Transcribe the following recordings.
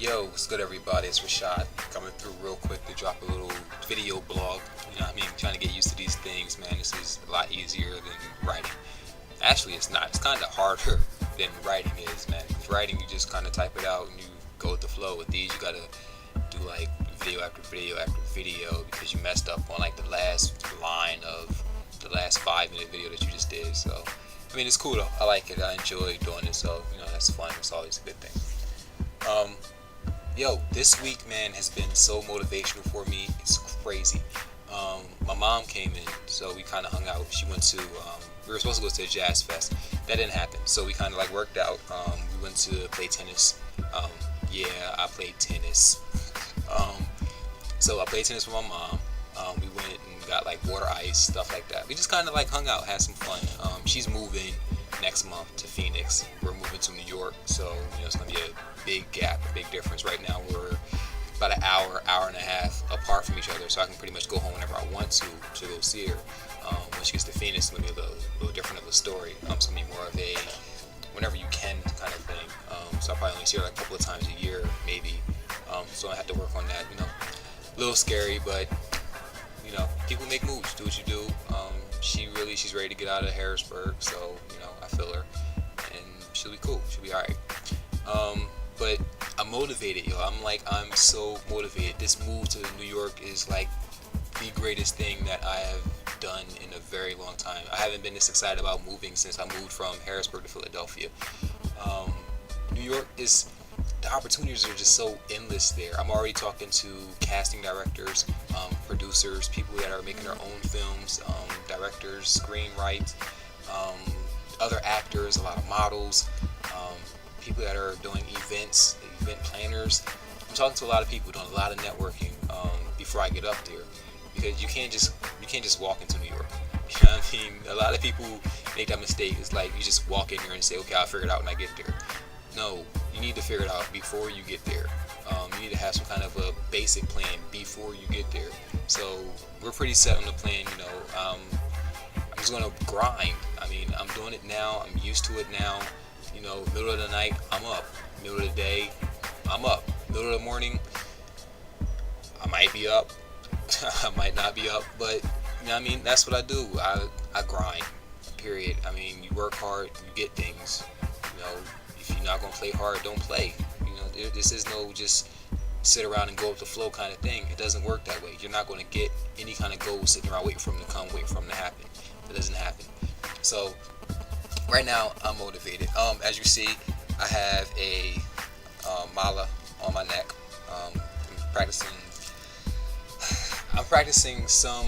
Yo, what's good everybody? It's Rashod coming through real quick to drop a little video blog. You know what I mean? Trying to get used to these things, man. This is a lot easier than writing. Actually, it's not. It's kind of harder than writing is, man. Because writing, you just kind of type it out and you go with the flow. With these, you gotta do like video after video after video because you messed up on like the last line of the last 5-minute video that you just did. So, I mean, it's cool though. I like it. I enjoy doing it. So, that's fun. It's always a good thing. Yo, this week, man, has been so motivational for me. It's crazy. My mom came in, so we kind of hung out. She went to, we were supposed to go to a jazz fest. That didn't happen, so we kind of like worked out. We went to play tennis. Yeah, I played tennis. So I played tennis with my mom. We went and got like water ice, stuff like that. We just kind of like hung out, had some fun. She's moving next month to Phoenix. We're moving to New York, so it's gonna be a big gap, a big difference. Right now we're about an hour and a half apart from each other, so I can pretty much go home whenever I want to go see her. When she gets to Phoenix, it's gonna be a little different of a story. It's gonna be more of a whenever you can kind of thing. So I'll probably only see her like a couple of times a year, maybe. So I have to work on that. A little scary, but people make moves. Do what you do. She's ready to get out of Harrisburg, so I feel her, and she'll be cool. She'll be all right. But I'm motivated, yo. I'm so motivated. This move to New York is like the greatest thing that I have done in a very long time. I haven't been this excited about moving since I moved from Harrisburg to Philadelphia. New York is, the opportunities are just so endless there. I'm already talking to casting directors, producers, people that are making their own films, directors, screenwrites, other actors, a lot of models, people that are doing events, event planners. I'm talking to a lot of people, doing a lot of networking before I get up there, because you can't just walk into New York. You know what I mean? A lot of people make that mistake. It's like you just walk in here and say, okay, I'll figure it out when I get there. No, you need to figure it out before you get there. You need to have some kind of a basic plan before you get there. So we're pretty set on the plan. I'm just gonna grind. I mean, I'm doing it now. I'm used to it now. Middle of the night, I'm up. Middle of the day, I'm up. Middle of the morning, I might be up. I might not be up, but that's what I do. I grind. Period. I mean, you work hard, you get things. If you're not gonna play hard, don't play. This is no just sit around and go with the flow kind of thing. It doesn't work that way. You're not gonna get any kind of goal sitting around waiting for them to come, waiting for them to happen. It doesn't happen. So right now I'm motivated. As you see, I have a mala on my neck. I'm practicing some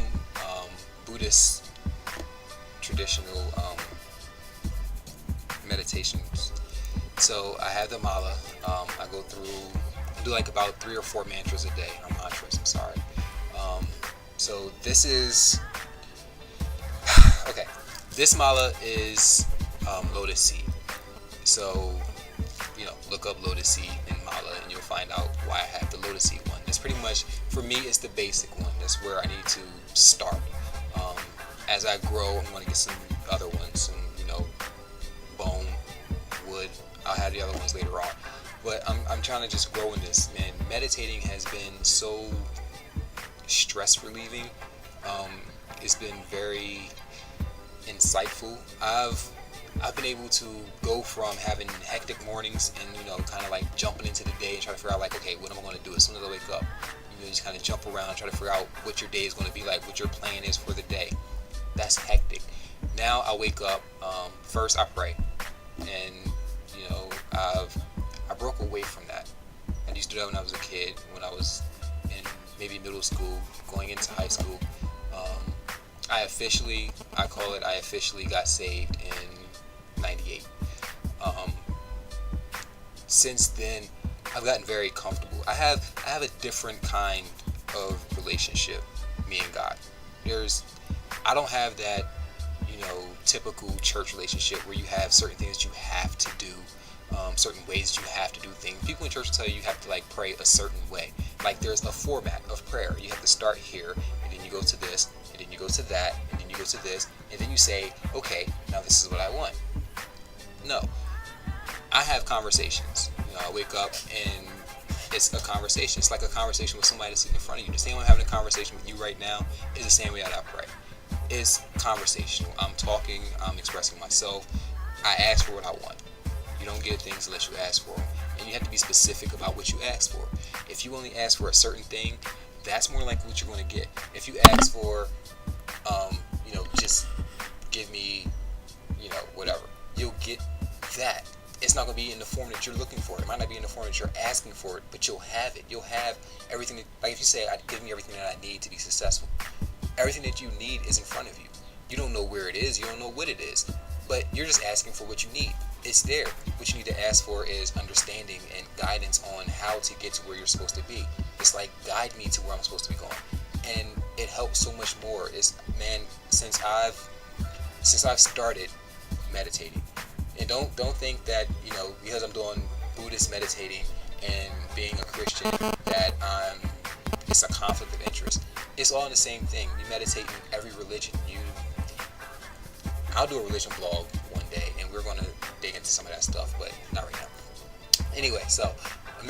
Buddhist traditional meditations. So I have the mala. I go through, do like about 3 or 4 mantras a day. Mantras, I'm sorry. So this is okay. This mala is lotus seed. So look up lotus seed and mala, and you'll find out why I have the lotus seed one. It's pretty much, for me, it's the basic one. That's where I need to start. As I grow, I'm gonna get some other ones, some bone, wood. I'll have the other ones later on. But I'm trying to just grow in this, man. Meditating has been so stress relieving. It's been very insightful. I've been able to go from having hectic mornings and kind of like jumping into the day and trying to figure out like, okay, what am I going to do as soon as I wake up? Just kind of jump around, try to figure out what your day is going to be like, what your plan is for the day. That's hectic. Now I wake up, first I pray, and I broke away from that. I used to do that when I was a kid, when I was in maybe middle school, going into high school. I officially got saved in 98. Since then, I've gotten very comfortable. I have a different kind of relationship, me and God. I don't have that, typical church relationship where you have certain things that you have to do, certain ways that you have to do things. People in church tell you have to like pray a certain way. Like there's a format of prayer. You have to start here, and then you go to this, and then you go to that, and then you go to this, and then you say, okay, now this is what I want. No, I have conversations. I wake up and it's a conversation. It's like a conversation with somebody that's sitting in front of you. The same way I'm having a conversation with you right now is the same way I operate. It's conversational. I'm talking, I'm expressing myself. I ask for what I want. You don't get things unless you ask for them. And you have to be specific about what you ask for. If you only ask for a certain thing, that's more likely what you're going to get. If you ask for, just give me, whatever, you'll get that. It's not going to be in the form that you're looking for. It might not be in the form that you're asking for it, but you'll have it. You'll have everything. Like if you say, give me everything that I need to be successful. Everything that you need is in front of you. You don't know where it is. You don't know what it is. But you're just asking for what you need. It's there. What you need to ask for is understanding and guidance on how to get to where you're supposed to be. It's like, guide me to where I'm supposed to be going. And it helps so much more. Since I've started meditating. And don't think that, because I'm doing Buddhist meditating and being a Christian that it's a conflict of interest. It's all in the same thing. You meditate in every religion. I'll do a religion blog one day, and we're going to dig into some of that stuff, but not right now. Anyway, so I'm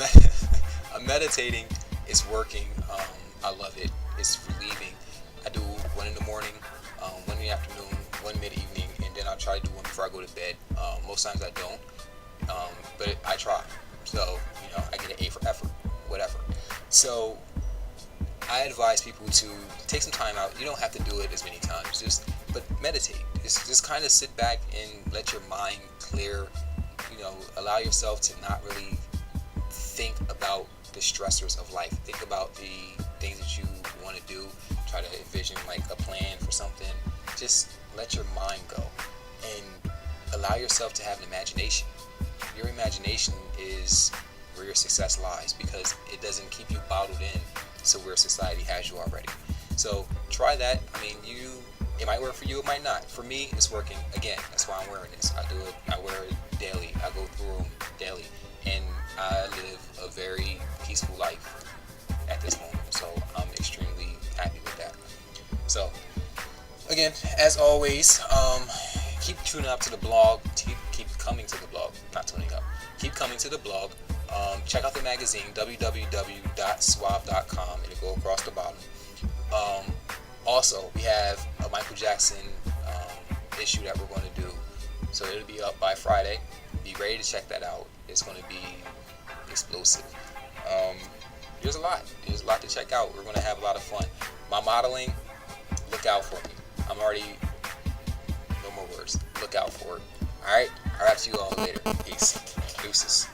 meditating. It's working. I love it. It's relieving. I do one in the morning, one in the afternoon, one mid-evening, and then I'll try to do one before I go to bed. Most times I don't, but I try. So, I get an A for effort, whatever. So I advise people to take some time out. You don't have to do it as many times, but meditate. Just kind of sit back and let your mind clear. Allow yourself to not really think about the stressors of life. Think about the things that you want to do. Try to envision like a plan for something. Just let your mind go and allow yourself to have an imagination. Your imagination is where your success lies, because it doesn't keep you bottled in to where society has you already. So try that. It might work for you, it might not. For me, it's working. Again, that's why I'm wearing this. I wear it daily. I go through them daily. And I live a very peaceful life at this moment. So I'm extremely happy with that. So, again, as always, keep tuning up to the blog. Keep coming to the blog. Not tuning up. Keep coming to the blog. Check out the magazine, www.suave.com. It'll go across the bottom. Also, we have a Michael Jackson issue that we're going to do. So it'll be up by Friday. Be ready to check that out. It's going to be explosive. There's a lot. There's a lot to check out. We're going to have a lot of fun. My modeling, look out for me. I'm already, no more words. Look out for it. Alright? I'll talk to you all later. Peace. Deuces.